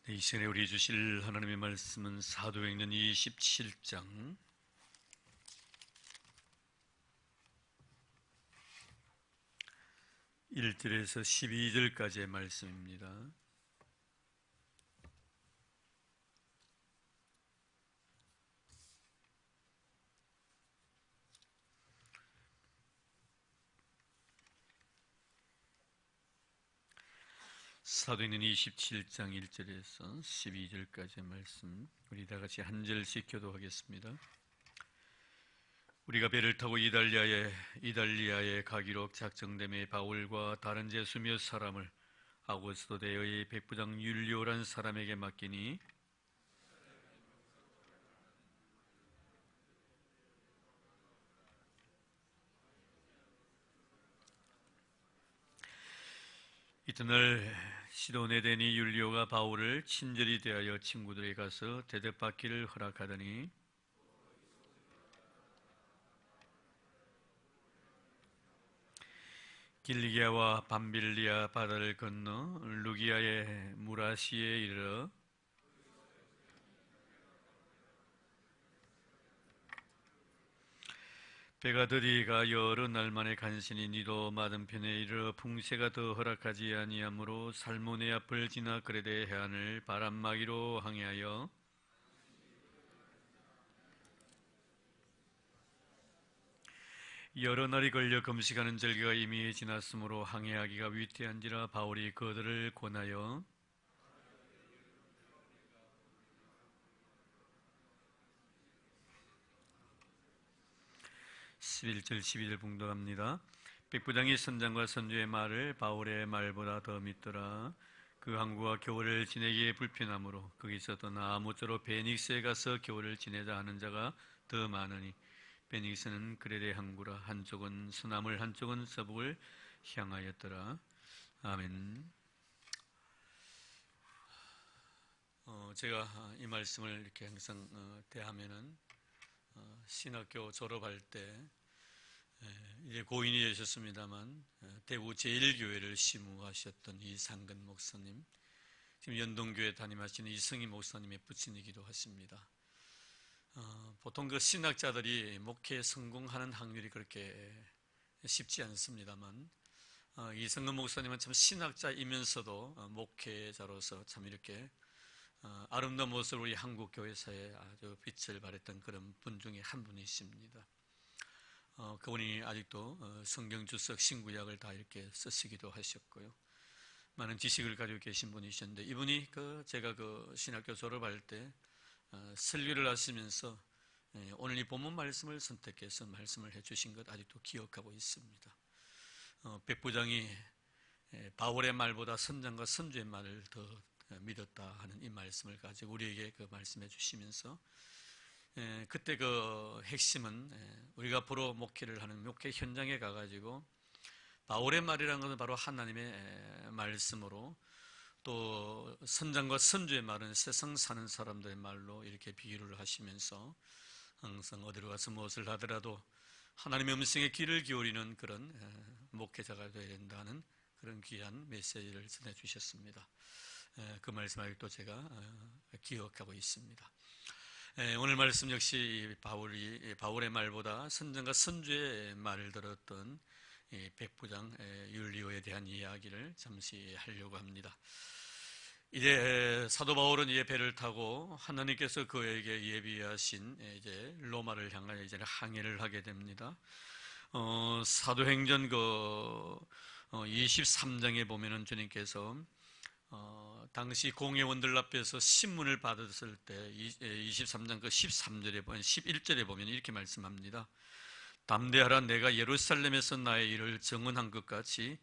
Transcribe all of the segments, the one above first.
네, 이 시간에 우리 주실 하나님의 말씀은 사도행전 27장 1절에서 12절까지의 말씀입니다. 사도행전 27장 1절에서 12절까지의 말씀, 우리 다 같이 한 절씩 교도하겠습니다. 우리가 배를 타고 이달리아에 가기로 작정됨에 바울과 다른 제수 몇 사람을 아고스도 대의 백부장 율리오란 사람에게 맡기니 이튿날 시돈에 대니 율리오가 바울을 친절히 대하여 친구들에게 가서 대접받기를 허락하더니 길리기아와 밤빌리아 바다를 건너 루기아의 무라시에 이르러 배가 더디가 여러 날 만에 간신히 니도 맞은편에 이르러 풍세가 더 허락하지 아니하므로 살모네 앞을 지나 그레데 해안을 바람막이로 항해하여 여러 날이 걸려 금식하는 절기가 이미 지났으므로 항해하기가 위태한지라 바울이 그들을 권하여 11절 12절 봉독합니다. 백부장이 선장과 선주의 말을 바울의 말보다 더 믿더라. 그 항구가 겨울을 지내기에 불편하므로 거기서 떠나 아무쪼록 베닉스에 가서 겨울을 지내자 하는 자가 더 많으니 베닉스는 그레데 항구라. 한쪽은 서남을 한쪽은 서북을 향하였더라. 아멘. 제가 이 말씀을 이렇게 항상 대하면은 신학교 졸업할 때 이제 고인이 되셨습니다만 대구 제1교회를 시무하셨던 이상근 목사님, 지금 연동교회 담임하시는 이승희 목사님의 부친이기도 하십니다. 보통 그 신학자들이 목회에 성공하는 확률이 그렇게 쉽지 않습니다만 이승근 목사님은 참 신학자이면서도 목회자로서 참 이렇게 아름다운 모습으로 우리 한국 교회사에 아주 빛을 발했던 그런 분 중에 한 분이십니다. 그분이 아직도 성경 주석 신구약을 다 이렇게 쓰시기도 하셨고요. 많은 지식을 가지고 계신 분이셨는데 이분이 제가 신학교 졸업할 때 설교를 하시면서 오늘 이 본문 말씀을 선택해서 말씀을 해주신 것 아직도 기억하고 있습니다. 백부장이 바울의 말보다 선장과 선주의 말을 더 믿었다 하는 이 말씀을 가지고 우리에게 말씀해 주시면서 그때 핵심은 우리가 앞으로 목회를 하는 목회 현장에 가가지고 바울의 말이라는 것은 바로 하나님의 말씀으로 또 선장과 선주의 말은 세상 사는 사람들의 말로 이렇게 비유를 하시면서 항상 어디로 가서 무엇을 하더라도 하나님의 음성에 귀를 기울이는 그런 목회자가 되어야 된다는 그런 귀한 메시지를 전해주셨습니다. 그 말씀 아직도 제가 기억하고 있습니다. 오늘 말씀 역시 바울의 말보다 선장과 선주의 말을 들었던 백부장 율리오에 대한 이야기를 잠시 하려고 합니다. 이제 사도 바울은 이제 배를 타고 하나님께서 그에게 예비하신 이제 로마를 향하여 이제 항해를 하게 됩니다. 사도행전 23장에 보면은 주님께서 당시 공회원들 앞에서 신문을 받았을 때 23장 13절에 보면 11절에 보면 이렇게 말씀합니다. 담대하라. 내가 예루살렘에서 나의 일을 증언한 것 같이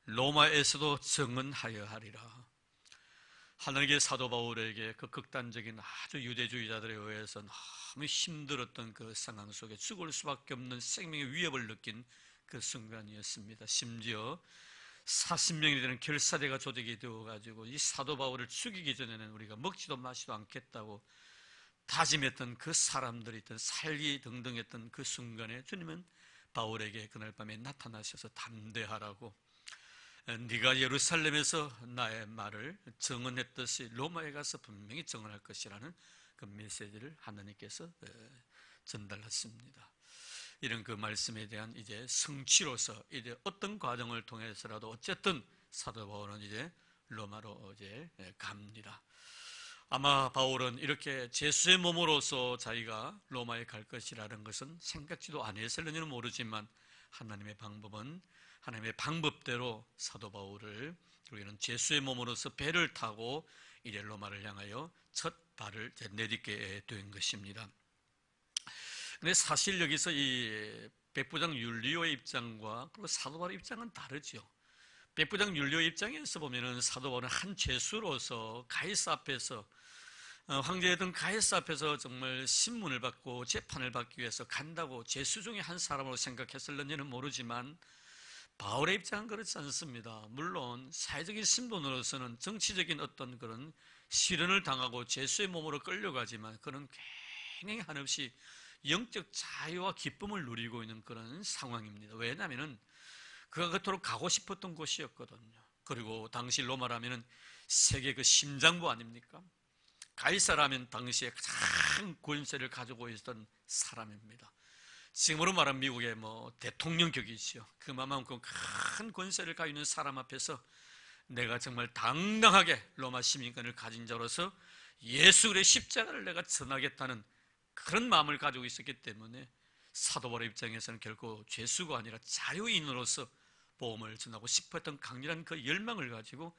로마에서도 증언하여 하리라. 하나님의 사도 바울에게 그 극단적인 아주 유대주의자들에 의해서 너무 힘들었던 그 상황 속에 죽을 수밖에 없는 생명의 위협을 느낀 그 순간이었습니다. 심지어 40명이 되는 결사대가 조직이 되어가지고 이 사도 바울을 죽이기 전에는 우리가 먹지도 마시도 않겠다고 다짐했던 그 사람들이 있던 살기 등등했던 그 순간에 주님은 바울에게 그날 밤에 나타나셔서 담대하라고 네가 예루살렘에서 나의 말을 증언했듯이 로마에 가서 분명히 증언할 것이라는 그 메시지를 하나님께서 전달했습니다. 이런 그 말씀에 대한 이제 성취로서 이제 어떤 과정을 통해서라도 어쨌든 사도 바울은 이제 로마로 이제 갑니다. 아마 바울은 이렇게 제수의 몸으로서 자기가 로마에 갈 것이라는 것은 생각지도 않았을는지는 모르지만 하나님의 방법대로 사도 바울을 우리는 제수의 몸으로서 배를 타고 이제 로마를 향하여 첫 발을 내딛게 된 것입니다. 근데 사실 여기서 이 백부장 율리오의 입장과 그리고 사도 바울의 입장은 다르죠. 백부장 율리오의 입장에서 보면은 사도 바울은 한 죄수로서 가이사 앞에서 황제였던 가이사 앞에서 정말 신문을 받고 재판을 받기 위해서 간다고 죄수 중에 한 사람으로 생각했을는지는 모르지만 바울의 입장은 그렇지 않습니다. 물론 사회적인 신분으로서는 정치적인 어떤 그런 시련을 당하고 죄수의 몸으로 끌려가지만 그는 굉장히 한없이 영적 자유와 기쁨을 누리고 있는 그런 상황입니다. 왜냐하면 그가 그토록 가고 싶었던 곳이었거든요. 그리고 당시 로마라면 세계 그 심장부 아닙니까? 가이사라면 당시에 가장 권세를 가지고 있었던 사람입니다. 지금으로 말하면 미국의 대통령격이지요. 그만큼 큰 권세를 가지고 있는 사람 앞에서 내가 정말 당당하게 로마 시민권을 가진 자로서 예수 그리스도의 십자가를 내가 전하겠다는 그런 마음을 가지고 있었기 때문에 사도 바울의 입장에서는 결코 죄수가 아니라 자유인으로서 복음을 전하고 싶었던 강렬한 그 열망을 가지고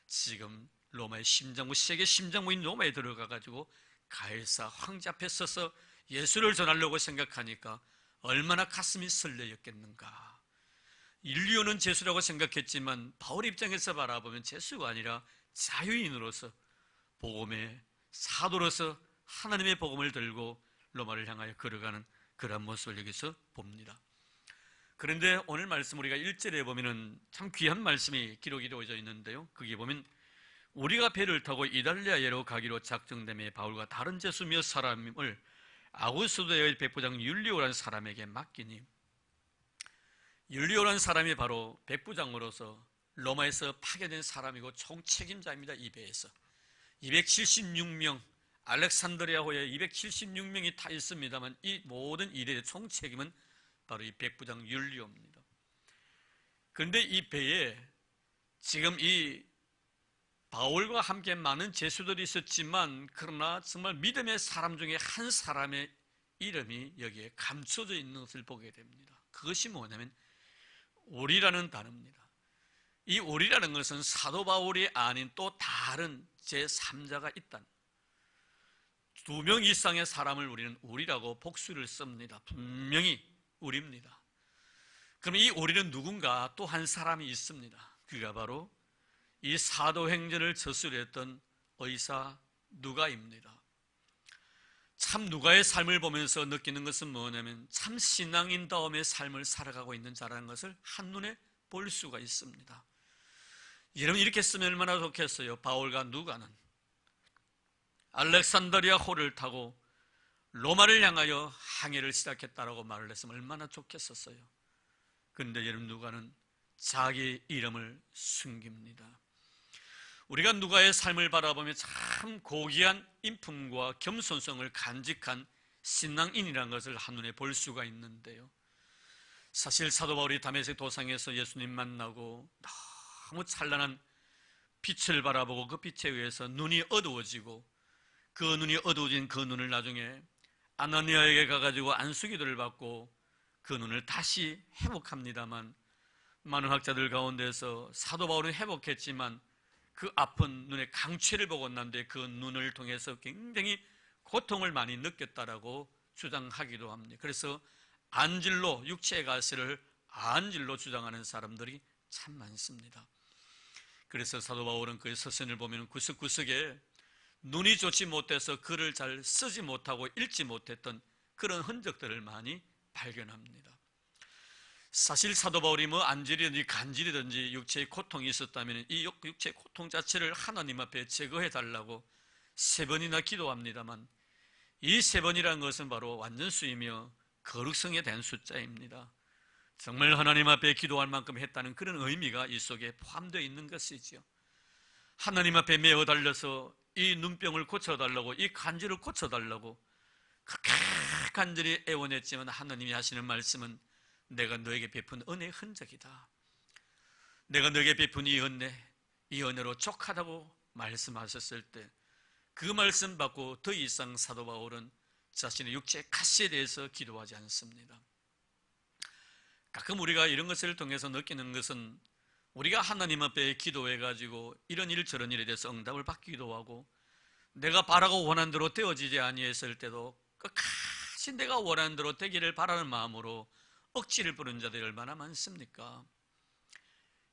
지금 로마의 심장부, 세계 심장부인 로마에 들어가가지고 가이사 황제 앞에 서서 예수를 전하려고 생각하니까 얼마나 가슴이 설레였겠는가. 율리오는 죄수라고 생각했지만 바울 입장에서 바라보면 죄수가 아니라 자유인으로서 복음의 사도로서 하나님의 복음을 들고 로마를 향하여 걸어가는 그런 모습을 여기서 봅니다. 그런데 오늘 말씀 우리가 1절에 보면은 참 귀한 말씀이 기록이 되어져 있는데요. 거기에 보면 우리가 배를 타고 이달리아에로 가기로 작정됨에 바울과 다른 제수 몇 사람을 아구스도의 백부장 율리오라는 사람에게 맡기니, 율리오라는 사람이 바로 백부장으로서 로마에서 파견된 사람이고 총책임자입니다. 이 배에서 276명, 알렉산드리아호에 276명이 타 있습니다만 이 모든 일의 총책임은 바로 이 백부장 율리오입니다. 그런데 이 배에 지금 이 바울과 함께 많은 제수들이 있었지만 그러나 정말 믿음의 사람 중에 한 사람의 이름이 여기에 감춰져 있는 것을 보게 됩니다. 그것이 뭐냐면 우리라는 단어입니다. 이 우리라는 것은 사도 바울이 아닌 또 다른 제3자가 있다는, 2명 이상의 사람을 우리는 우리라고 복수를 씁니다. 분명히 우리입니다. 그럼 이 우리는 누군가 또 한 사람이 있습니다. 그가 바로 이 사도행전을 저술했던 의사 누가입니다. 참 누가의 삶을 보면서 느끼는 것은 뭐냐면 참 신앙인다움의 삶을 살아가고 있는 자라는 것을 한눈에 볼 수가 있습니다. 여러분 이렇게 쓰면 얼마나 좋겠어요. 바울과 누가는 알렉산드리아 호를 타고 로마를 향하여 항해를 시작했다라고 말을 했으면 얼마나 좋겠었어요. 그런데 여러분 누가는 자기 이름을 숨깁니다. 우리가 누가의 삶을 바라보면 참 고귀한 인품과 겸손성을 간직한 신앙인이라는 것을 한눈에 볼 수가 있는데요. 사실 사도 바울이 다메섹 도상에서 예수님 만나고 너무 찬란한 빛을 바라보고 그 빛에 의해서 눈이 어두워지고 그 눈이 어두워진 그 눈을 나중에 아나니아에게 가가지고 안수기도를 받고 그 눈을 다시 회복합니다만 많은 학자들 가운데서 사도 바울은 회복했지만 그 아픈 눈의 강취를 보고 난 뒤에 그 눈을 통해서 굉장히 고통을 많이 느꼈다라고 주장하기도 합니다. 그래서 안질로, 육체의 가시를 안질로 주장하는 사람들이 참 많습니다. 그래서 사도 바울은 그 서신을 보면 구석구석에 눈이 좋지 못해서 글을 잘 쓰지 못하고 읽지 못했던 그런 흔적들을 많이 발견합니다. 사실 사도 바울이 안질이든지 간질이든지 육체의 고통이 있었다면 이 육체의 고통 자체를 하나님 앞에 제거해 달라고 3번이나 기도합니다만 이 3번이라는 것은 바로 완전수이며 거룩성에 대한 숫자입니다. 정말 하나님 앞에 기도할 만큼 했다는 그런 의미가 이 속에 포함되어 있는 것이지요. 하나님 앞에 메어 달려서 이 눈병을 고쳐달라고, 이 간질을 고쳐달라고 그렇게 간절히 애원했지만 하나님이 하시는 말씀은 내가 너에게 베푼 은혜의 흔적이다. 내가 너에게 베푼 이 은혜로 족하다고 말씀하셨을 때 그 말씀 받고 더 이상 사도 바울은 자신의 육체의 가시에 대해서 기도하지 않습니다. 가끔 우리가 이런 것을 통해서 느끼는 것은 우리가 하나님 앞에 기도해가지고 이런 일 저런 일에 대해서 응답을 받기도 하고 내가 바라고 원한 대로 되어지지 아니했을 때도 끝까지 내가 원하는 대로 되기를 바라는 마음으로 억지를 부르는 자들이 얼마나 많습니까?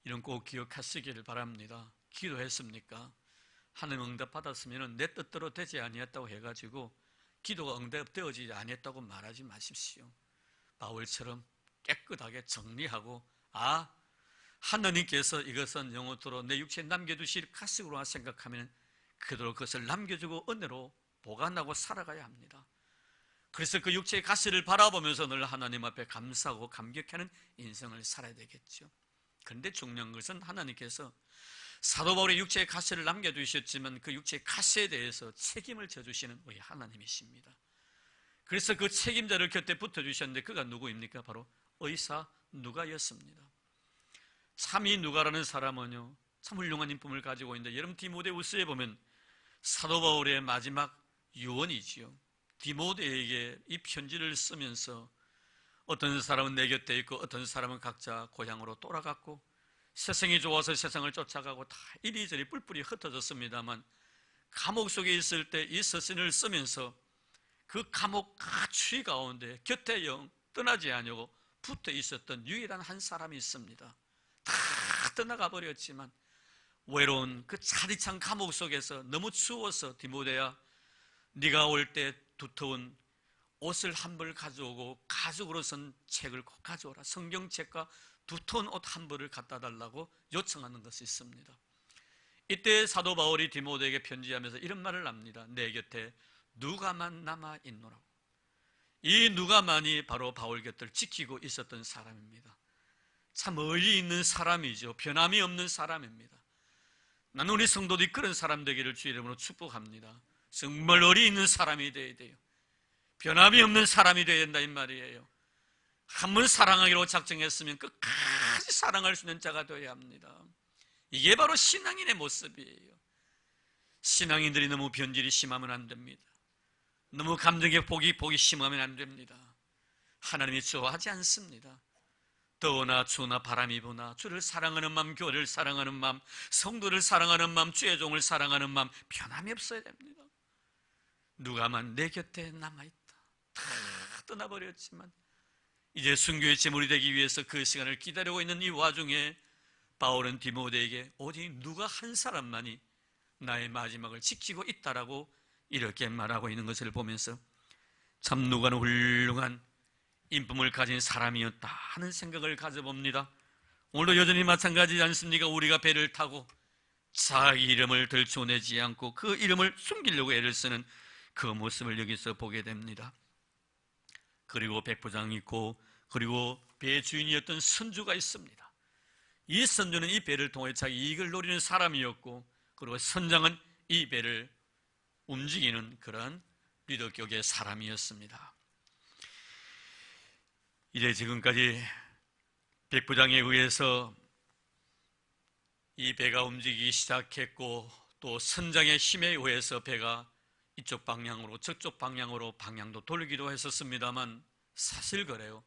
이런 꼭 기억하시기를 바랍니다. 기도했습니까? 하나님 응답 받았으면 내 뜻대로 되지 아니했다고 해가지고 기도가 응답되어지지 아니했다고 말하지 마십시오. 바울처럼 깨끗하게 정리하고 하나님께서 이것은 영원토록 내 육체에 남겨두실 가식으로 생각하면 그대로 그것을 남겨주고 은혜로 보관하고 살아가야 합니다. 그래서 그 육체의 가시를 바라보면서 늘 하나님 앞에 감사하고 감격하는 인생을 살아야 되겠죠. 그런데 중요한 것은 하나님께서 사도 바울의 육체의 가시를 남겨두셨지만 그 육체의 가시에 대해서 책임을 져주시는 우리 하나님이십니다. 그래서 그 책임자를 곁에 붙어주셨는데 그가 누구입니까? 바로 의사 누가였습니다. 참 이 누가라는 사람은요 참 훌륭한 인품을 가지고 있는데 여러분 디모데후서에 보면 사도 바울의 마지막 유언이지요. 디모데에게 이 편지를 쓰면서 어떤 사람은 내 곁에 있고 어떤 사람은 각자 고향으로 돌아갔고 세상이 좋아서 세상을 쫓아가고 다 이리저리 뿔뿔이 흩어졌습니다만 감옥 속에 있을 때 이 서신을 쓰면서 그 감옥 추위 가운데 곁에 영 떠나지 않으려고 붙어 있었던 유일한 한 사람이 있습니다. 다 떠나가 버렸지만 외로운 그 차디찬 감옥 속에서 너무 추워서 디모데야 네가 올 때 두터운 옷을 한 벌 가져오고 가죽으로 쓴 책을 꼭 가져오라. 성경책과 두터운 옷 한 벌을 갖다 달라고 요청하는 것이 있습니다. 이때 사도 바울이 디모데에게 편지하면서 이런 말을 합니다. 내 곁에 누가만 남아있노라고. 이 누가만이 바로 바울 곁을 지키고 있었던 사람입니다. 참 의리 있는 사람이죠. 변함이 없는 사람입니다. 나는 우리 성도들이 그런 사람 되기를 주의 이름으로 축복합니다. 정말 의리 있는 사람이 되어야 돼요. 변함이 없는 사람이 되어야 된다 이 말이에요. 한 번 사랑하기로 작정했으면 끝까지 사랑할 수 있는 자가 되어야 합니다. 이게 바로 신앙인의 모습이에요. 신앙인들이 너무 변질이 심하면 안 됩니다. 너무 감정의 폭이 심하면 안 됩니다. 하나님이 좋아하지 않습니다. 더우나 추우나 바람이 부나 주를 사랑하는 마음, 교회를 사랑하는 마음, 성도를 사랑하는 마음, 주의 종을 사랑하는 마음 변함이 없어야 됩니다. 누가만 내 곁에 남아있다. 다 떠나버렸지만 이제 순교의 제물이 되기 위해서 그 시간을 기다리고 있는 이 와중에 바울은 디모데에게 오직 누가 한 사람만이 나의 마지막을 지키고 있다라고 이렇게 말하고 있는 것을 보면서 참 누가는 훌륭한 인품을 가진 사람이었다 하는 생각을 가져봅니다. 오늘도 여전히 마찬가지지 않습니까? 우리가 배를 타고 자기 이름을 들춰내지 않고 그 이름을 숨기려고 애를 쓰는 그 모습을 여기서 보게 됩니다. 그리고 백부장이 있고 그리고 배의 주인이었던 선주가 있습니다. 이 선주는 이 배를 통해 자기 이익을 노리는 사람이었고 그리고 선장은 이 배를 움직이는 그런 리더격의 사람이었습니다. 이제 지금까지 백부장에 의해서 이 배가 움직이기 시작했고 또 선장의 힘에 의해서 배가 이쪽 방향으로 저쪽 방향으로 방향도 돌기도 했었습니다만 사실 그래요.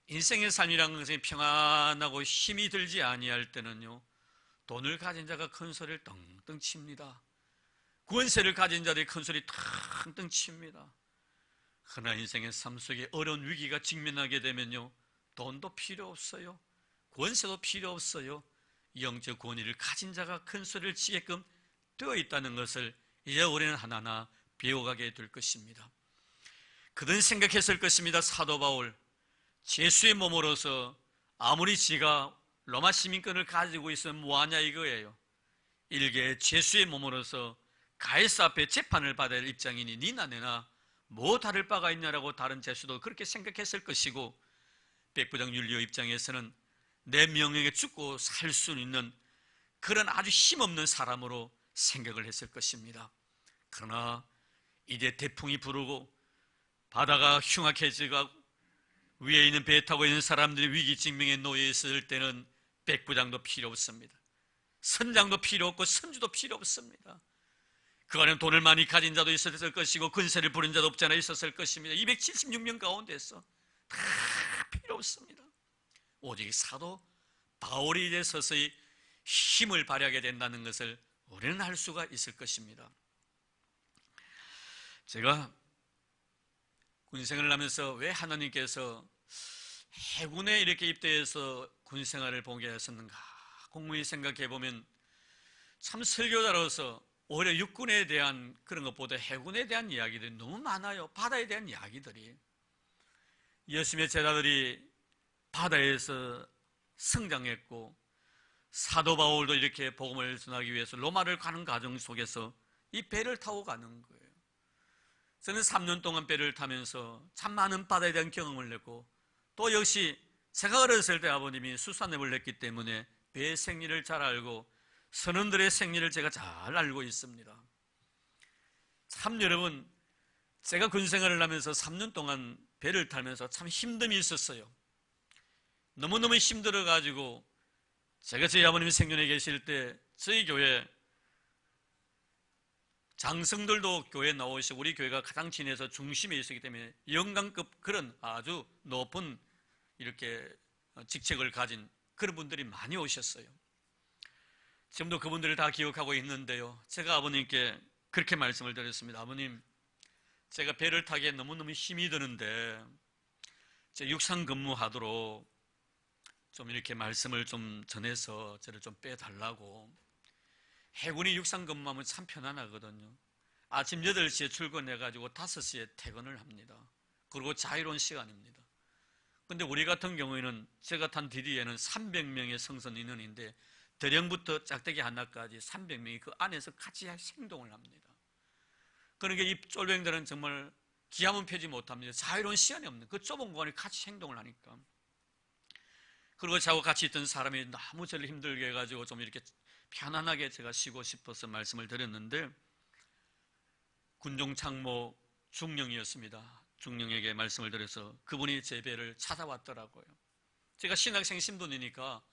인생의 삶이라는 것이 평안하고 힘이 들지 아니할 때는요 돈을 가진 자가 큰 소리를 떵떵 칩니다. 권세를 가진 자들이 큰 소리 텅텅 칩니다. 그러나 인생의 삶 속에 어려운 위기가 직면하게 되면요 돈도 필요 없어요. 권세도 필요 없어요. 영적 권위를 가진 자가 큰 소리를 치게끔 되어 있다는 것을 이제 우리는 하나하나 배워가게 될 것입니다. 그든 생각했을 것입니다. 사도 바울 죄수의 몸으로서 아무리 지가 로마 시민권을 가지고 있으면 뭐하냐 이거예요. 일개 죄수의 몸으로서 가이사 앞에 재판을 받아야 할 입장이니 니나 내나 뭐 다를 바가 있냐라고 다른 죄수도 그렇게 생각했을 것이고 백부장 율리오 입장에서는 내 명예에 죽고 살 수 있는 그런 아주 힘없는 사람으로 생각을 했을 것입니다. 그러나 이제 태풍이 부르고 바다가 흉악해지고 위에 있는 배 타고 있는 사람들이 위기직면에 놓여 있을 때는 백부장도 필요 없습니다. 선장도 필요 없고 선주도 필요 없습니다. 그 안에 돈을 많이 가진 자도 있었을 것이고 근세를 부린 자도 없지 않아 있었을 것입니다. 276명 가운데서 다 필요 없습니다. 오직 사도 바울이 이제 서서히 힘을 발휘하게 된다는 것을 우리는 알 수가 있을 것입니다. 제가 군생활을 하면서 왜 하나님께서 해군에 이렇게 입대해서 군생활을 보게 하셨는가 곰곰이 생각해 보면 참 설교자로서 오히려 육군에 대한 그런 것보다 해군에 대한 이야기들이 너무 많아요. 바다에 대한 이야기들이. 예수님의 제자들이 바다에서 성장했고 사도 바울도 이렇게 복음을 전하기 위해서 로마를 가는 과정 속에서 이 배를 타고 가는 거예요. 저는 3년 동안 배를 타면서 참 많은 바다에 대한 경험을 했고 또 역시 제가 어렸을 때 아버님이 수산업을 했기 때문에 배의 생리를 잘 알고 선원들의 생리를 제가 잘 알고 있습니다. 참 여러분, 제가 군생활을 하면서 3년 동안 배를 타면서 참 힘듦이 있었어요. 너무너무 힘들어가지고 제가 저희 아버님이 생전에 계실 때 저희 교회 장성들도 교회에 나오시고 우리 교회가 가장 진해서 중심에 있었기 때문에 영광급 그런 아주 높은 이렇게 직책을 가진 그런 분들이 많이 오셨어요. 지금도 그분들을 다 기억하고 있는데요. 제가 아버님께 그렇게 말씀을 드렸습니다. 아버님, 제가 배를 타기에 너무너무 힘이 드는데 제 육상 근무하도록 좀 이렇게 말씀을 좀 전해서 저를 좀 빼달라고. 해군이 육상 근무하면 참 편안하거든요. 아침 8시에 출근해가지고 5시에 퇴근을 합니다. 그리고 자유로운 시간입니다. 근데 우리 같은 경우에는 제가 탄 DD에는 300명의 성선 인원인데 대령부터 짝대기 하나까지 300명이 그 안에서 같이 행동을 합니다. 그러니까 이 쫄병들은 정말 기함은 펴지 못합니다. 자유로운 시간이 없는 그 좁은 공간에 같이 행동을 하니까. 그리고 저하고 같이 있던 사람이 너무 저를 힘들게 해가지고 좀 이렇게 편안하게 제가 쉬고 싶어서 말씀을 드렸는데 군종 참모 중령이었습니다. 중령에게 말씀을 드려서 그분이 제 배를 찾아왔더라고요. 제가 신학생 신분이니까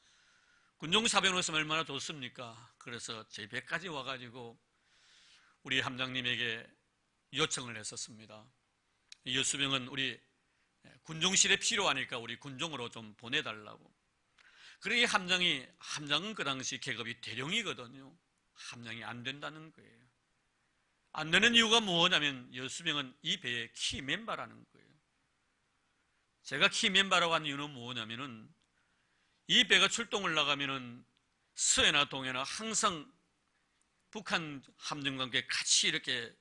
군종사병으로 있으면 얼마나 좋습니까? 그래서 제 배까지 와가지고 우리 함장님에게 요청을 했었습니다. 여수병은 우리 군종실에 필요하니까 우리 군종으로 좀 보내달라고. 그러니 함장은 그 당시 계급이 대령이거든요. 함장이 안 된다는 거예요. 안 되는 이유가 뭐냐면 여수병은 이 배의 키 멤버라는 거예요. 제가 키 멤버라고 하는 이유는 뭐냐면은 이 배가 출동을 나가면은 서해나 동해나 항상 북한 함정과 함께 같이 이렇게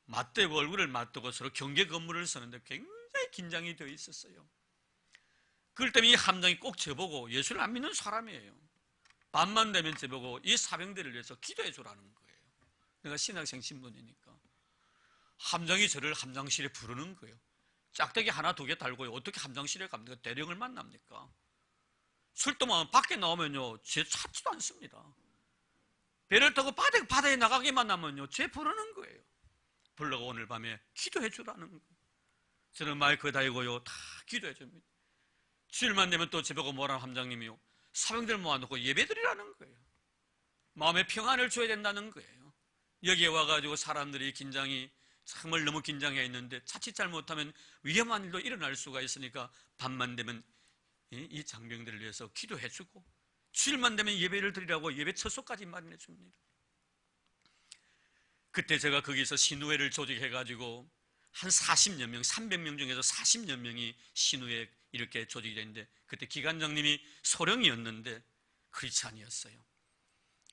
맞대고 얼굴을 맞대고 서로 경계 근무를 서는데 굉장히 긴장이 되어 있었어요. 그럴 때면 이 함장이 꼭 저보고 예수를 안 믿는 사람이에요. 밤만 되면 저보고 이 사병들을 위해서 기도해 주라는 거예요. 내가 신학생 신분이니까. 함장이 저를 함장실에 부르는 거예요. 짝대기 하나 두 개 달고요. 어떻게 함장실에 갑니까? 대령을 만납니까? 출동하면 밖에 나오면요, 쟤 찾지도 않습니다. 배를 타고 바다에 나가기만 하면요, 쟤 부르는 거예요. 불러가 오늘 밤에 기도해 주라는 거예요. 저는 마이크 달고요, 다 기도해 줍니다. 주일만 되면 또 제보고 뭐라는 함장님이요, 사병들 모아놓고 예배드리라는 거예요. 마음의 평안을 줘야 된다는 거예요. 여기에 와가지고 사람들이 긴장이 정말 너무 긴장해 있는데 자칫 잘못하면 위험한 일도 일어날 수가 있으니까 밤만 되면 이 장병들을 위해서 기도해 주고 주일만 되면 예배를 드리라고 예배 처소까지 마련해 줍니다. 그때 제가 거기서 신우회를 조직해가지고 한 40여 명, 300명 중에서 40여 명이 신우회 이렇게 조직이 됐는데 그때 기관장님이 소령이었는데 크리스찬이었어요.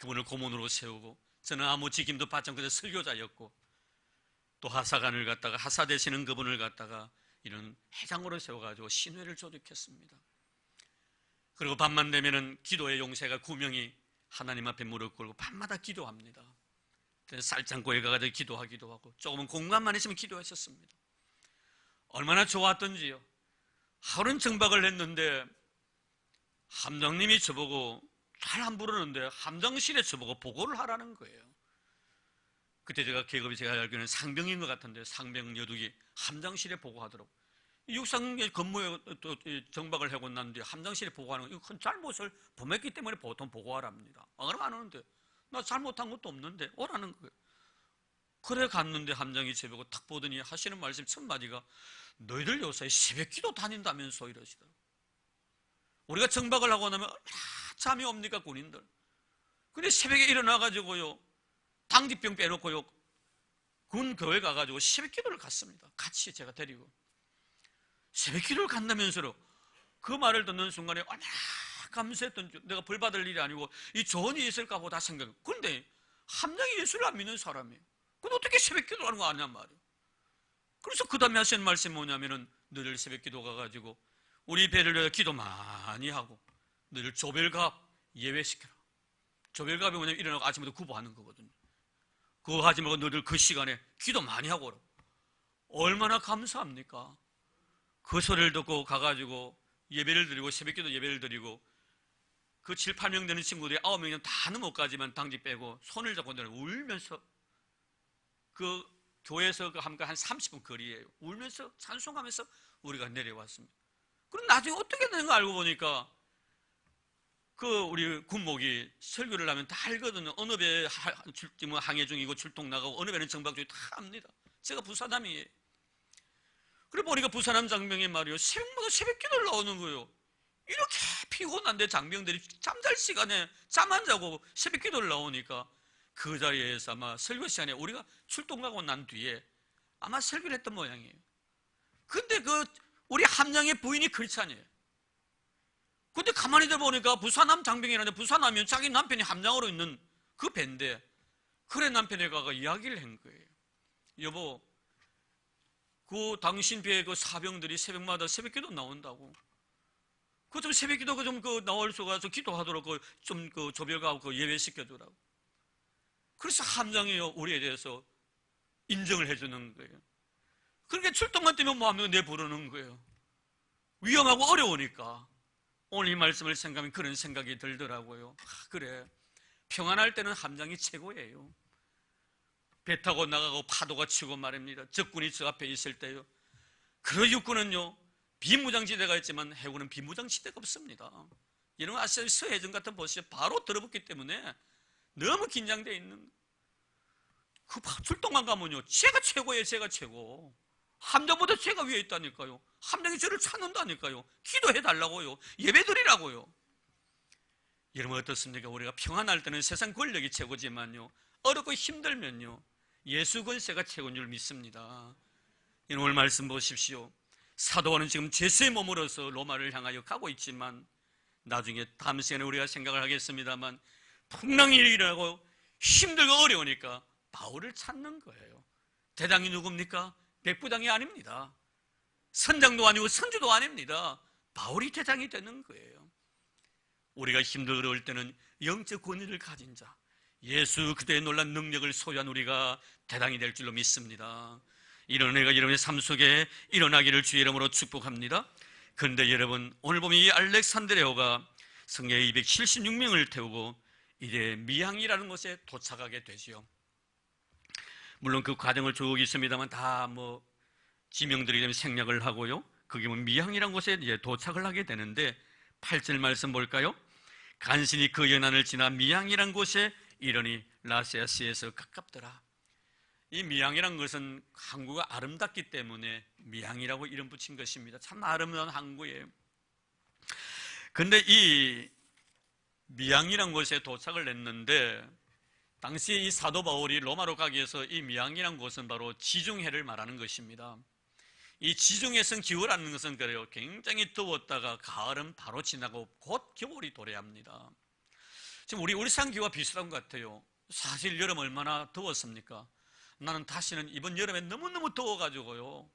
그분을 고문으로 세우고 저는 아무 직임도 받지 않고 설교자였고 또 하사관을 갖다가 하사 되시는 그분을 갖다가 이런 회장으로 세워가지고 신회를 조직했습니다. 그리고 밤만 되면은 기도의 용사가 9명이 하나님 앞에 무릎 꿇고 밤마다 기도합니다. 쌀장고에 가가지고 기도하기도 하고 조금은 공간만 있으면 기도했었습니다. 얼마나 좋았던지요. 하루는 정박을 했는데 함장님이 저보고 잘 안 부르는데 함장실에 저보고 보고를 하라는 거예요. 그때 계급이 제가 알기로는 상병인 것 같은데 상병 여둑이 함장실에 보고하더라고. 육상의 근무에 또 정박을 하고 난 뒤에 함장실에 보고하는 건 큰 잘못을 범했기 때문에 보통 보고하랍니다. 그러면 안 오는데 나 잘못한 것도 없는데 오라는 거예요. 그래 갔는데 함장이 저보고 탁 보더니 하시는 말씀 첫 마디가 너희들 요새 새벽기도 다닌다면서 이러시더라고요. 우리가 정박을 하고 나면 얼마나 잠이 옵니까 군인들. 근데 새벽에 일어나가지고요 당직병 빼놓고요 군 교회 가가지고 새벽기도를 갔습니다. 같이 제가 데리고 새벽기도를 간다면서요. 그 말을 듣는 순간에 얼마나 감사했던 줄. 내가 벌 받을 일이 아니고 이 좋은 일이 있을까 보다 생각해요. 그런데 함장이 예수를 안 믿는 사람이에요. 근데 어떻게 새벽기도를 하는 거 아니란 말이에요. 그래서 그 다음에 하시는 말씀이 뭐냐면은 늘 새벽기도 가가지고 우리 배를 위해 기도 많이 하고 늘 조별갑 예외시켜라. 조별갑이 뭐냐면 일어나고 아침부터 구보하는 거거든요. 그거 하지 말고 너희들 그 시간에 기도 많이 하고 오라. 얼마나 감사합니까? 그 소리를 듣고 가가지고 예배를 드리고 새벽기도 예배를 드리고 그 7, 8명 되는 친구들이 9명이면 다는 못 가지만 당직 빼고 손을 잡고 울면서 그 교회에서 함께 한 30분 거리에 울면서 찬송하면서 우리가 내려왔습니다. 그럼 나중에 어떻게 되는가 알고 보니까 그 우리 군목이 설교를 하면 다 알거든요. 어느 배 항해 중이고 출동 나가고 어느 배는 정박 중이고 다 압니다. 제가 부사남이에요. 그래 보니까 부사남 장병이 말이요 새벽마다 새벽기도를 나오는 거예요. 이렇게 피곤한데 장병들이 잠잘 시간에 잠 안 자고 새벽기도를 나오니까 그 자리에서 아마 설교 시간에 우리가 출동 가고 난 뒤에 아마 설교를 했던 모양이에요. 근데 그 우리 함장의 부인이 크리스찬이에요. 근데 가만히 들어보니까 부사남 장병이라는데 부사남이면 자기 남편이 함장으로 있는 그 배인데 그래 남편에 가가 이야기를 한 거예요. 여보 그 당신 배의 그 사병들이 새벽마다 새벽기도 나온다고. 그 좀 새벽기도 그 나올 수가 서 기도하도록 좀 그 조별하고 그 예배시켜주라고. 그래서 함장이요 우리에 대해서 인정을 해주는 거예요. 그렇게 출동만 뛰면 뭐하면 내부르는 거예요. 위험하고 어려우니까. 오늘 이 말씀을 생각하면 그런 생각이 들더라고요. 그래 평안할 때는 함장이 최고예요. 배 타고 나가고 파도가 치고 말입니다. 적군이 저 앞에 있을 때요. 그 육군은요 비무장지대가 있지만 해군은 비무장지대가 없습니다. 이런 거 아시죠? 서해전 같은 보시죠. 바로 들어붙기 때문에 너무 긴장되어 있는 그 출동만 가면요 제가 최고예요. 제가 최고. 함장보다 제가 위에 있다니까요. 함장이 저를 찾는다니까요. 기도해달라고요. 예배드리라고요. 여러분 어떻습니까? 우리가 평안할 때는 세상 권력이 최고지만요 어렵고 힘들면요 예수 권세가 최고인 줄 믿습니다. 오늘 말씀 보십시오. 사도와는 지금 제수의 몸으로서 로마를 향하여 가고 있지만 나중에 다음 시간에 우리가 생각을 하겠습니다만 풍랑이 일어나고 힘들고 어려우니까 바울을 찾는 거예요. 대장이 누굽니까? 백부장이 아닙니다. 선장도 아니고 선주도 아닙니다. 바울이 대장이 되는 거예요. 우리가 힘들고 어려울 때는 영적 권위를 가진 자 예수 그리스도의 놀라운 능력을 소유한 우리가 대장이 될 줄로 믿습니다. 이런 은혜가 여러분의 삶 속에 일어나기를 주의 이름으로 축복합니다. 그런데 여러분 오늘 보면 이 알렉산드레오가 성령 276명을 태우고 이제 미항이라는 곳에 도착하게 되죠. 물론 그 과정을 쭉 있습니다만 다 뭐 지명들이 되면 생략을 하고요. 그게 뭐 미항이라는 곳에 이제 도착을 하게 되는데 8절 말씀 볼까요? 간신히 그 연안을 지나 미항이라는 곳에 이르니 라세아시에서 가깝더라. 이 미항이라는 것은 항구가 아름답기 때문에 미항이라고 이름 붙인 것입니다. 참 아름다운 항구예요. 그런데 이 미항이라는 곳에 도착을 했는데 당시에 이 사도 바울이 로마로 가기 위해서 이 미항이라는 곳은 바로 지중해를 말하는 것입니다. 이 지중해성 기후라는 것은 그래요. 굉장히 더웠다가 가을은 바로 지나고 곧 겨울이 도래합니다. 지금 우리 산 기후와 비슷한 것 같아요. 사실 여름 얼마나 더웠습니까? 나는 다시는 이번 여름에 너무너무 더워가지고요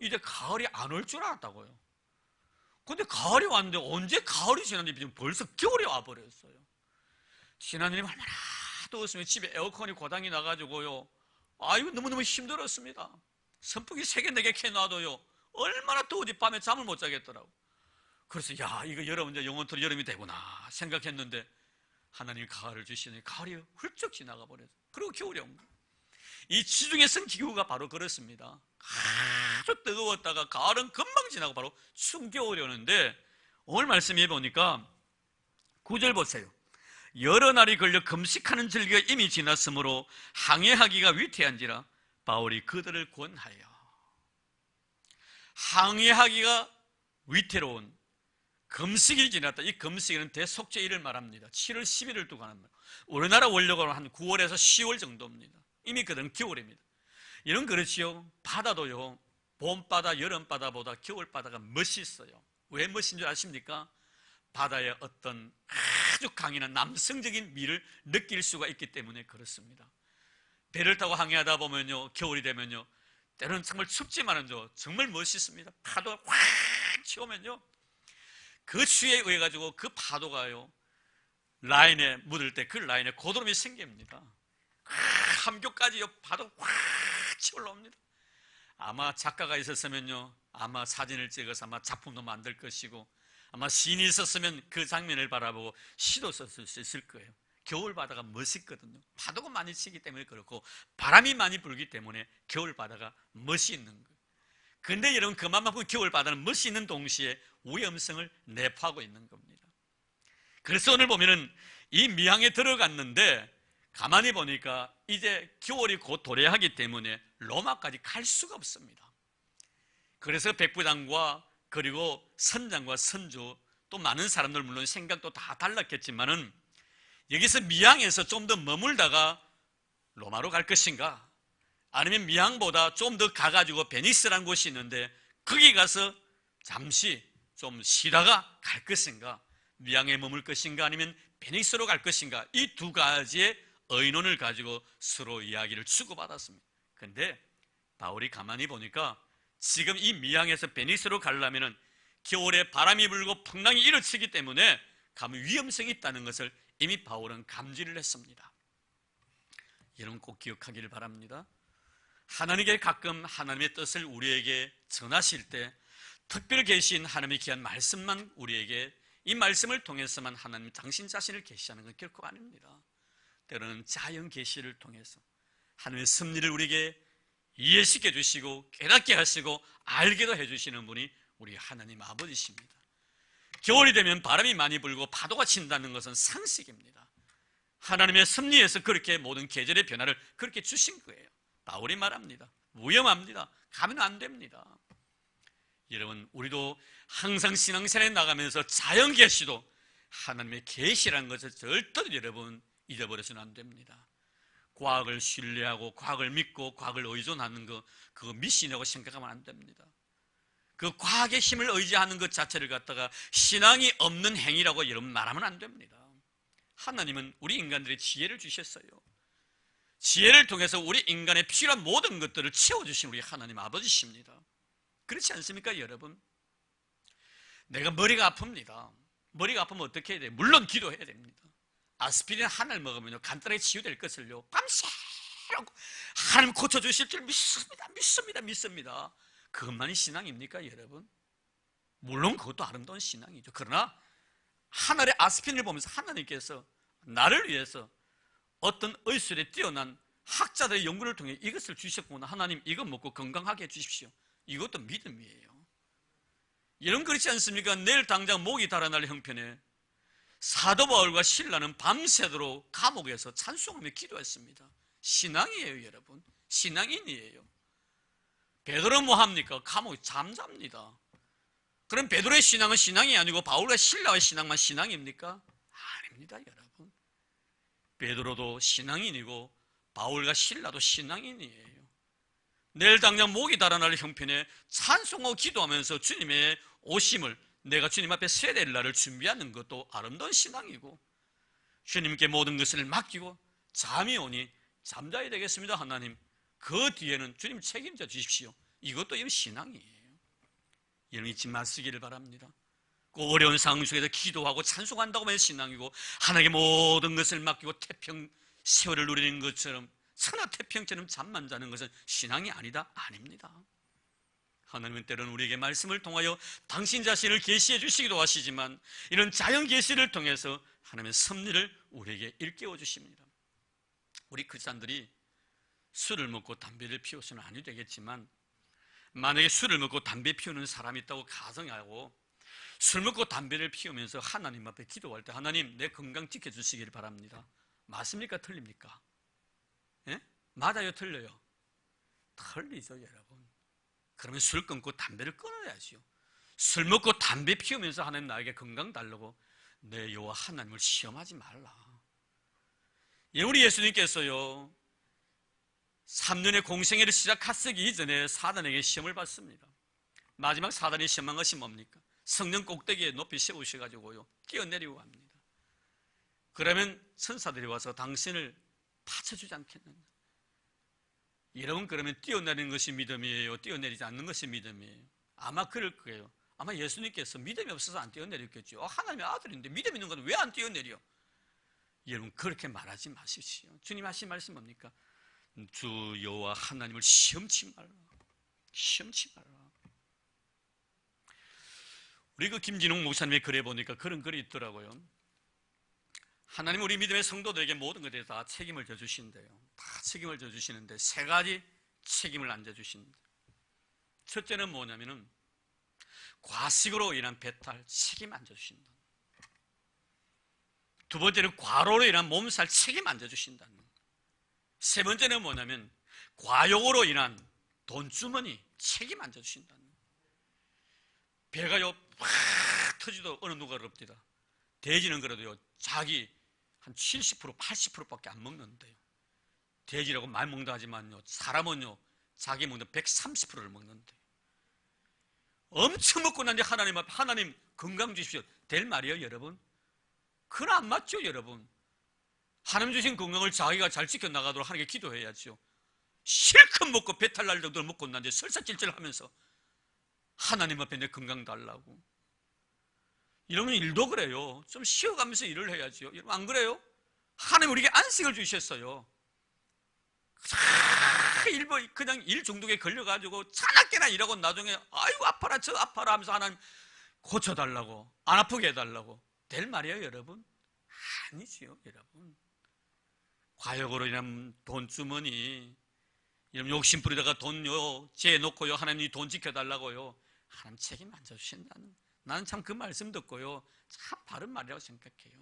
이제 가을이 안 올 줄 알았다고요. 근데 가을이 왔는데 언제 가을이 지났는지 벌써 겨울이 와버렸어요. 지난해는 얼마나 더웠으면 집에 에어컨이 고장이 나가지고요 이거 너무너무 힘들었습니다. 선풍기 3개, 4개 켜놔도요 얼마나 더운지 밤에 잠을 못 자겠더라고. 그래서 야, 이거 여러분 이제 영원토록 여름이 되구나 생각했는데 하나님이 가을을 주시니 가을이 훌쩍 지나가 버려서 그리고 겨울이 온 거예요. 이 지중해성 기후가 바로 그렇습니다. 아주 뜨거웠다가 가을은 금방 지나고 바로 추운 겨울이 오는데 오늘 말씀해 보니까 9절 보세요. 여러 날이 걸려 금식하는 절기가 이미 지났으므로 항해하기가 위태한지라 바울이 그들을 권하여. 항해하기가 위태로운 금식이 지났다. 이 금식은 대속죄일을 말합니다. 7월 10일을 두고 하는 말. 우리나라 원력으로 한 9월에서 10월 정도입니다. 이미 그들은 겨울입니다. 이런 그렇지요. 바다도요, 봄바다, 여름바다보다 겨울바다가 멋있어요. 왜 멋진 줄 아십니까? 바다의 어떤 아주 강인한 남성적인 미를 느낄 수가 있기 때문에 그렇습니다. 배를 타고 항해하다 보면요, 겨울이 되면요, 때로는 정말 춥지만은요, 정말 멋있습니다. 파도가 확 치오면요, 그 추위에 의해 가지고 그 파도가요, 라인에 묻을 때 그 라인에 고드름이 생깁니다. 함교까지요, 파도가 확 치어 올라옵니다. 아마 작가가 있었으면요, 아마 사진을 찍어서 아마 작품도 만들 것이고, 아마 시인이 있었으면 그 장면을 바라보고 시도 썼을 수 있을 거예요. 겨울 바다가 멋있거든요. 파도가 많이 치기 때문에 그렇고 바람이 많이 불기 때문에 겨울 바다가 멋이 있는 거예요. 근데 여러분, 그만큼 겨울 바다는 멋이 있는 동시에 위험성을 내포하고 있는 겁니다. 그래서 오늘 보면은 이 미항에 들어갔는데 가만히 보니까 이제 겨울이 곧 도래하기 때문에 로마까지 갈 수가 없습니다. 그래서 백부장과 그리고 선장과 선주 또 많은 사람들, 물론 생각도 다 달랐겠지만은 여기서 미항에서 좀 더 머물다가 로마로 갈 것인가, 아니면 미항보다 좀 더 가가지고 베니스라는 곳이 있는데 거기 가서 잠시 좀 쉬다가 갈 것인가, 미항에 머물 것인가, 아니면 베니스로 갈 것인가, 이 두 가지의 의논을 가지고 서로 이야기를 주고받았습니다. 근데 바울이 가만히 보니까 지금 이 미항에서 베니스로 가려면 겨울에 바람이 불고 풍랑이 일어치기 때문에 가면 위험성이 있다는 것을 이미 바울은 감지를 했습니다. 여러분 꼭 기억하기를 바랍니다. 하나님께 가끔 하나님의 뜻을 우리에게 전하실 때 특별 계신 하나님의 귀한 말씀만 우리에게, 이 말씀을 통해서만 하나님 당신 자신을 계시하는 건 결코 아닙니다. 때로는 자연 계시를 통해서 하나님의 섭리를 우리에게 이해시켜 주시고 깨닫게 하시고 알게도 해주시는 분이 우리 하나님 아버지십니다. 겨울이 되면 바람이 많이 불고 파도가 친다는 것은 상식입니다. 하나님의 섭리에서 그렇게 모든 계절의 변화를 그렇게 주신 거예요. 바울이 말합니다. 위험합니다. 가면 안 됩니다. 여러분, 우리도 항상 신앙생활에 나가면서 자연 계시도 하나님의 계시라는 것을 절대로 여러분 잊어버려서는 안 됩니다. 과학을 신뢰하고 과학을 믿고 과학을 의존하는 거, 그거 미신이라고 생각하면 안 됩니다. 그 과학의 힘을 의지하는 것 자체를 갖다가 신앙이 없는 행위라고 여러분 말하면 안 됩니다. 하나님은 우리 인간들의 지혜를 주셨어요. 지혜를 통해서 우리 인간의 필요한 모든 것들을 채워주신 우리 하나님 아버지십니다. 그렇지 않습니까 여러분? 내가 머리가 아픕니다. 머리가 아프면 어떻게 해야 돼요? 물론 기도해야 됩니다. 아스피린 하나를 먹으면 간단하게 치유될 것을요, 밤새고 하나님 고쳐주실 줄 믿습니다. 그것만이 신앙입니까 여러분? 물론 그것도 아름다운 신앙이죠. 그러나 하늘의 아스피린을 보면서 하나님께서 나를 위해서 어떤 의술에 뛰어난 학자들의 연구를 통해 이것을 주셨구나, 하나님 이거 먹고 건강하게 해주십시오, 이것도 믿음이에요. 여러분 그렇지 않습니까? 내일 당장 목이 달아날 형편에 사도 바울과 신라는 밤새도록 감옥에서 찬송하며 기도했습니다. 신앙이에요 여러분. 신앙인이에요. 베드로 뭐 합니까? 감옥에 잠잡니다. 그럼 베드로의 신앙은 신앙이 아니고 바울과 신라의 신앙만 신앙입니까? 아닙니다 여러분. 베드로도 신앙인이고 바울과 신라도 신앙인이에요. 내일 당장 목이 달아날 형편에 찬송하고 기도하면서 주님의 오심을, 내가 주님 앞에 서야 될 날을 준비하는 것도 아름다운 신앙이고, 주님께 모든 것을 맡기고 잠이 오니 잠자야 되겠습니다 하나님, 그 뒤에는 주님 책임져 주십시오, 이것도 이런 신앙이에요. 이런 잊지 마시기를 바랍니다. 그 어려운 상황 속에서 기도하고 찬송한다고 하면 신앙이고, 하나님께 모든 것을 맡기고 태평 세월을 누리는 것처럼 천하태평처럼 잠만 자는 것은 신앙이 아니다? 아닙니다. 하나님은 때로는 우리에게 말씀을 통하여 당신 자신을 계시해 주시기도 하시지만 이런 자연 계시를 통해서 하나님의 섭리를 우리에게 일깨워 주십니다. 우리 크리스찬들이 술을 먹고 담배를 피워서는 아니 되겠지만 만약에 술을 먹고 담배 피우는 사람이 있다고 가정하고 술 먹고 담배를 피우면서 하나님 앞에 기도할 때 하나님 내 건강 지켜주시길 바랍니다. 맞습니까? 틀립니까? 예? 맞아요? 틀려요? 틀리죠 여러분. 그러면 술 끊고 담배를 끊어야지요. 술 먹고 담배 피우면서 하나님 나에게 건강 달라고 내 여호와 하나님을 시험하지 말라. 예, 우리 예수님께서요 3년의 공생애를 시작하시기 이전에 사단에게 시험을 받습니다. 마지막 사단이 시험한 것이 뭡니까? 성령 꼭대기에 높이 세우셔가지고요 뛰어내리고 갑니다. 그러면 천사들이 와서 당신을 파쳐주지 않겠느냐? 여러분 그러면 뛰어내리는 것이 믿음이에요? 뛰어내리지 않는 것이 믿음이에요? 아마 그럴 거예요. 아마 예수님께서 믿음이 없어서 안 뛰어내렸겠죠. 하나님의 아들인데 믿음 있는 것은 왜 안 뛰어내려? 여러분 그렇게 말하지 마십시오. 주님 하신 말씀 뭡니까? 주 여호와 하나님을 시험치 말라. 시험치 말라. 우리 그 김진웅 목사님의 글에 보니까 그런 글이 있더라고요. 하나님 우리 믿음의 성도들에게 모든 것에 다 책임을 져주신대요. 다 책임을 져주시는데 세 가지 책임을 안겨주신다. 첫째는 뭐냐면은 과식으로 인한 배탈 책임 안 져주신다. 두 번째는 과로로 인한 몸살 책임 안 져주신다는 것. 세 번째는 뭐냐면 과욕으로 인한 돈주머니 책임 안 져주신다는 것. 배가요 팍 터지도 어느 누가 어렵디다. 돼지는 그래도요 자기 한 70% 80%밖에 안 먹는데요. 돼지라고 말 먹는다 하지만요 사람은요 자기 먹는 130%를 먹는데요. 엄청 먹고 난 뒤에 하나님 앞에 하나님 건강 주십시오 될 말이에요 여러분? 그건 안 맞죠 여러분? 하나님 주신 건강을 자기가 잘 지켜나가도록 하나님께 기도해야죠. 실컷 먹고 배탈 날 정도로 먹고 난 뒤에 설사질질하면서 하나님 앞에 내 건강 달라고. 이러면 일도 그래요. 좀 쉬어가면서 일을 해야죠. 여러분 안 그래요? 하나님 우리에게 안식을 주셨어요. 그냥 일 중독에 걸려가지고 차납게나 일하고 나중에 아이고 아파라 저 아파라 하면서 하나님 고쳐달라고 안 아프게 해달라고 될 말이에요 여러분? 아니지요 여러분. 과욕으로 인한 돈주머니 이런 욕심 부리다가 돈요 재놓고요 하나님 이 돈 지켜달라고요 하나님 책임 안 져주신다는. 나는 참 그 말씀 듣고요 참 바른 말이라고 생각해요.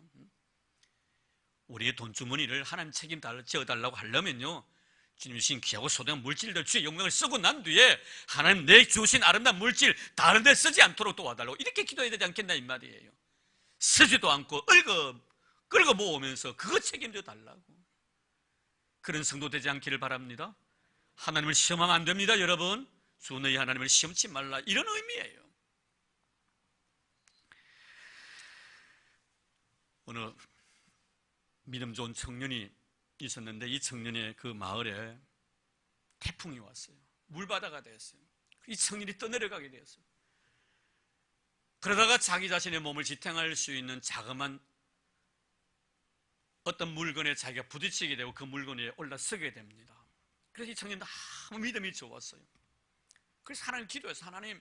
우리의 돈주머니를 하나님 책임 지어달라고 하려면요 주님 주신 귀하고 소중한 물질들 주의 영광을 쓰고 난 뒤에 하나님 내 주신 아름다운 물질 다른 데 쓰지 않도록 도와달라고 이렇게 기도해야 되지 않겠나 이 말이에요. 쓰지도 않고 끌고 모으면서 그거 책임져 달라고. 그런 성도 되지 않기를 바랍니다. 하나님을 시험하면 안 됩니다 여러분. 주 너희 하나님을 시험치 말라 이런 의미예요. 어느 믿음 좋은 청년이 있었는데 이 청년의 그 마을에 태풍이 왔어요. 물바다가 되었어요. 이 청년이 떠내려가게 되었어요. 그러다가 자기 자신의 몸을 지탱할 수 있는 자그만 어떤 물건에 자기가 부딪히게 되고 그 물건 위에 올라서게 됩니다. 그래서 이 청년도 아무 믿음이 좋았어요. 그래서 하나님 기도해서 하나님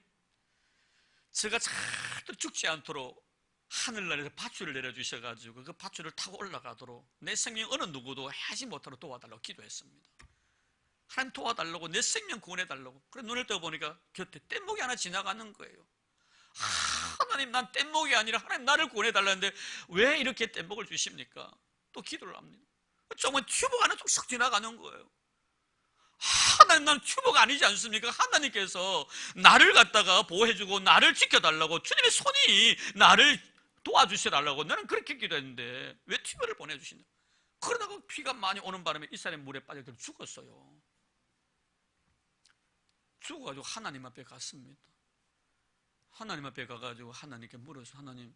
제가 절대 죽지 않도록 하늘나라에서 밧줄을 내려주셔가지고 그 밧줄을 타고 올라가도록 내 생명 어느 누구도 하지 못하도록 도와달라고 기도했습니다. 하나님 도와달라고 내 생명 구원해달라고. 그래 눈을 떠보니까 곁에 뗏목이 하나 지나가는 거예요. 하나님 난 뗏목이 아니라 하나님 나를 구원해달라는데 왜 이렇게 뗏목을 주십니까? 또 기도를 합니다. 조금은 튜브가 하나 쭉 지나가는 거예요. 하나님 난 튜브가 아니지 않습니까? 하나님께서 나를 갖다가 보호해주고 나를 지켜달라고 주님의 손이 나를 도와주셔달라고 나는 그렇게 기도했는데 왜 튜브를 보내주시냐? 그러다가 비가 많이 오는 바람에 이 사람이 물에 빠져서 죽었어요. 죽어가지고 하나님 앞에 갔습니다. 하나님 앞에 가가지고 하나님께 물어서 하나님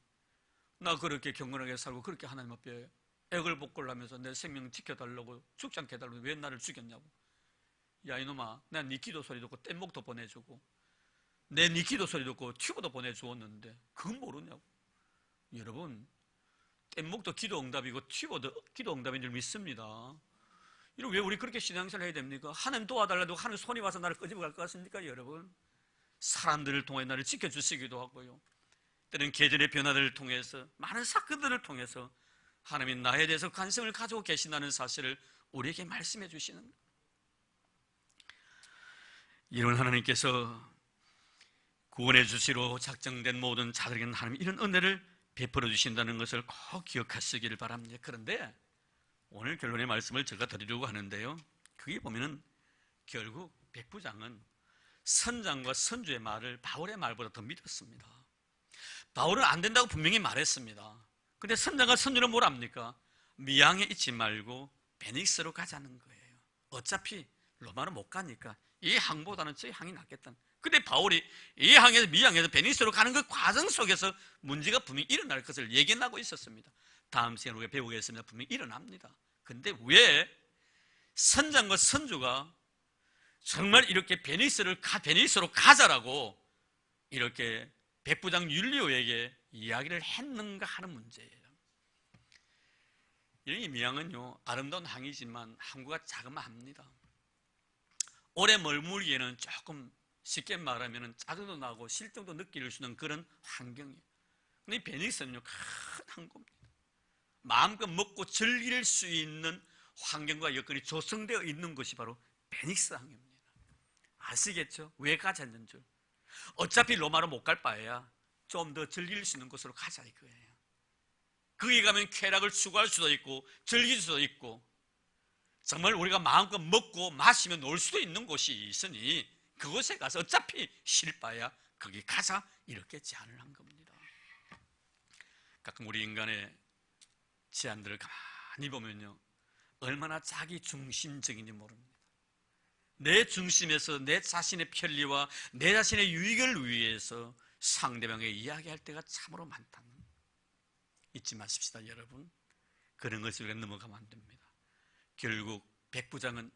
나 그렇게 경건하게 살고 그렇게 하나님 앞에 애걸복걸 하면서 내 생명 지켜달라고 죽지 않게 해달라고 왜 나를 죽였냐고. 야 이놈아 내가 네 기도 소리 듣고 뗏목도 보내주고 내 네 기도 소리 듣고 튜브도 보내주었는데 그건 모르냐고. 여러분 뗏목도 기도 응답이고 튜브도 기도 응답인 줄 믿습니다. 왜 우리 그렇게 신앙생활 해야 됩니까? 하나님 도와달라고 하나님 손이 와서 나를 끄집어 갈 것 같습니까 여러분? 사람들을 통해 나를 지켜주시기도 하고요, 때는 계절의 변화들을 통해서, 많은 사건들을 통해서 하나님이 나에 대해서 관심을 가지고 계신다는 사실을 우리에게 말씀해 주시는 거예요. 이런 하나님께서 구원해 주시러 작정된 모든 자들에게는 하나님 이런 은혜를 베풀어 주신다는 것을 꼭 기억하시기를 바랍니다. 그런데 오늘 결론의 말씀을 제가 드리려고 하는데요, 그게 보면은 결국 백부장은 선장과 선주의 말을 바울의 말보다 더 믿었습니다. 바울은 안 된다고 분명히 말했습니다. 근데 선장과 선주는 뭘 합니까? 미양에 있지 말고 베닉스로 가자는 거예요. 어차피 로마로 못 가니까 이 항보다는 저 항이 낫겠다. 근데 바울이 이 항에서 미양에서 베니스로 가는 그 과정 속에서 문제가 분명히 일어날 것을 예견하고 있었습니다. 다음 시간에 우리가 배우겠습니다. 분명히 일어납니다. 근데 왜 선장과 선주가 정말 이렇게 베니스로 가자라고 이렇게 백부장 율리오에게 이야기를 했는가 하는 문제예요. 이 미양은요, 아름다운 항이지만 항구가 자그마합니다. 오래 머물기에는 조금, 쉽게 말하면 짜증도 나고 실정도 느낄 수 있는 그런 환경이에요. 근데 이 베니스는요, 큰 항구입니다. 마음껏 먹고 즐길 수 있는 환경과 여건이 조성되어 있는 것이 바로 베니스 항입니다. 아시겠죠? 왜 가자는 줄. 어차피 로마로 못 갈 바에야 좀 더 즐길 수 있는 곳으로 가자 이거예요. 거기 가면 쾌락을 추구할 수도 있고 즐길 수도 있고 정말 우리가 마음껏 먹고 마시며 놀 수도 있는 곳이 있으니 그곳에 가서 어차피 쉴 바에야 거기 가자, 이렇게 제안을 한 겁니다. 가끔 우리 인간의 제안들을 가만히 보면요, 얼마나 자기 중심적인지 모릅니다. 내 중심에서 내 자신의 편리와 내 자신의 유익을 위해서 상대방에게 이야기할 때가 참으로 많다는 거 잊지 마십시다, 여러분. 그런 것을 우리가 넘어가면 안 됩니다. 결국 백부장은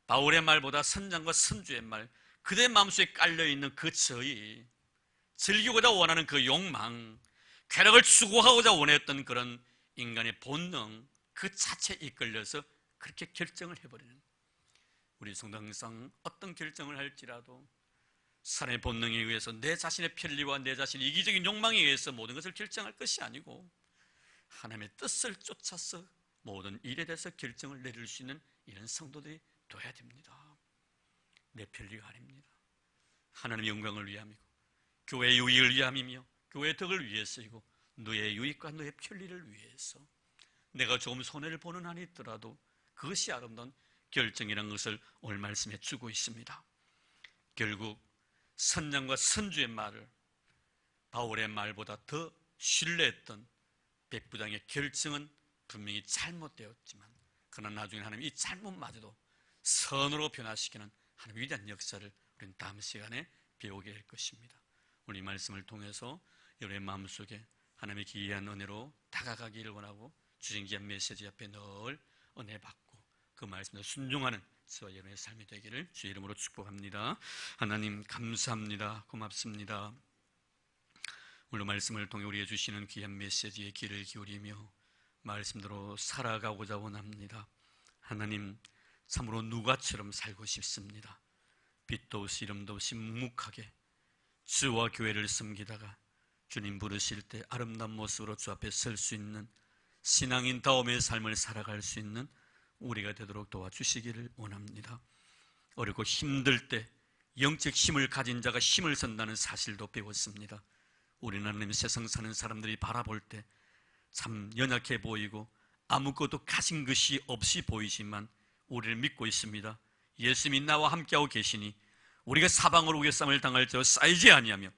바울의 말보다 선장과 선주의 말, 그들의 마음속에 깔려있는 그 저희, 즐기고자 원하는 그 욕망, 쾌락을 추구하고자 원했던 그런 인간의 본능, 그 자체에 이끌려서 그렇게 결정을 해버리는, 우리 성도 항상 어떤 결정을 할지라도 사람의 본능에 의해서 내 자신의 편리와 내 자신의 이기적인 욕망에 의해서 모든 것을 결정할 것이 아니고 하나님의 뜻을 쫓아서 모든 일에 대해서 결정을 내릴 수 있는 이런 성도들이 돼야 됩니다. 내 편리가 아닙니다. 하나님의 영광을 위함이고 교회의 유익을 위함이며 교회의 덕을 위해서이고 너의 유익과 너의 편리를 위해서 내가 조금 손해를 보는 한이 있더라도 그것이 아름다운 결정이라는 것을 오늘 말씀해 주고 있습니다. 결국 선장과 선주의 말을 바울의 말보다 더 신뢰했던 백부장의 결정은 분명히 잘못되었지만 그러나 나중에 하나님 이 잘못마저도 선으로 변화시키는 하나님의 위대한 역사를 우리는 다음 시간에 배우게 될 것입니다. 오늘 이 말씀을 통해서 여러분의 마음속에 하나님의 기이한 은혜로 다가가기를 원하고 주신 귀한 메시지 앞에 늘 은혜 받고 그 말씀에 순종하는 저와 여러분의 삶이 되기를 주의 이름으로 축복합니다. 하나님 감사합니다. 고맙습니다. 오늘 말씀을 통해 우리에게 주시는 귀한 메시지에 귀를 기울이며 말씀대로 살아가고자 원합니다. 하나님 참으로 누가처럼 살고 싶습니다. 빛도 없이 이름도 없이 묵묵하게 주와 교회를 섬기다가 주님 부르실 때 아름다운 모습으로 주 앞에 설 수 있는 신앙인다움의 삶을 살아갈 수 있는 우리가 되도록 도와주시기를 원합니다. 어렵고 힘들 때 영적 힘을 가진 자가 힘을 선다는 사실도 배웠습니다. 우리는 하나님 세상 사는 사람들이 바라볼 때 참 연약해 보이고 아무것도 가진 것이 없이 보이지만 우리를 믿고 있습니다. 예수님이 나와 함께하고 계시니 우리가 사방으로 우겨쌈을 당할지라도 쌓이지 아니하며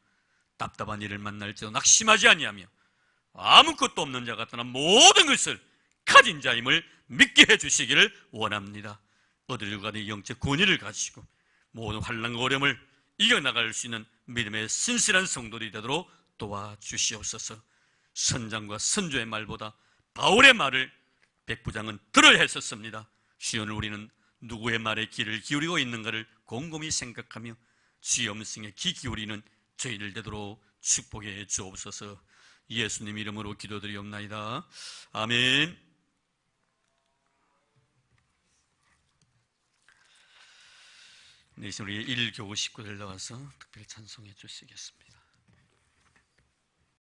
답답한 일을 만날지라도 낙심하지 아니하며 아무것도 없는 자 같으나 모든 것을 가진 자임을 믿게 해주시기를 원합니다. 어디를 가든 영적 권위를 가지고 모든 환난과 어려움을 이겨나갈 수 있는 믿음의 신실한 성도들이 되도록 도와주시옵소서. 선장과 선조의 말보다 바울의 말을 백부장은 들어야 했었습니다. 시온을 우리는 누구의 말에 귀를 기울이고 있는가를 곰곰이 생각하며 주의 음성에 귀 기울이는 저희들 되도록 축복해 주옵소서. 예수님 이름으로 기도드리옵나이다. 아멘. 네, 이제 우리 1교구 식구들 나와서 특별히 찬송해 주시겠습니다.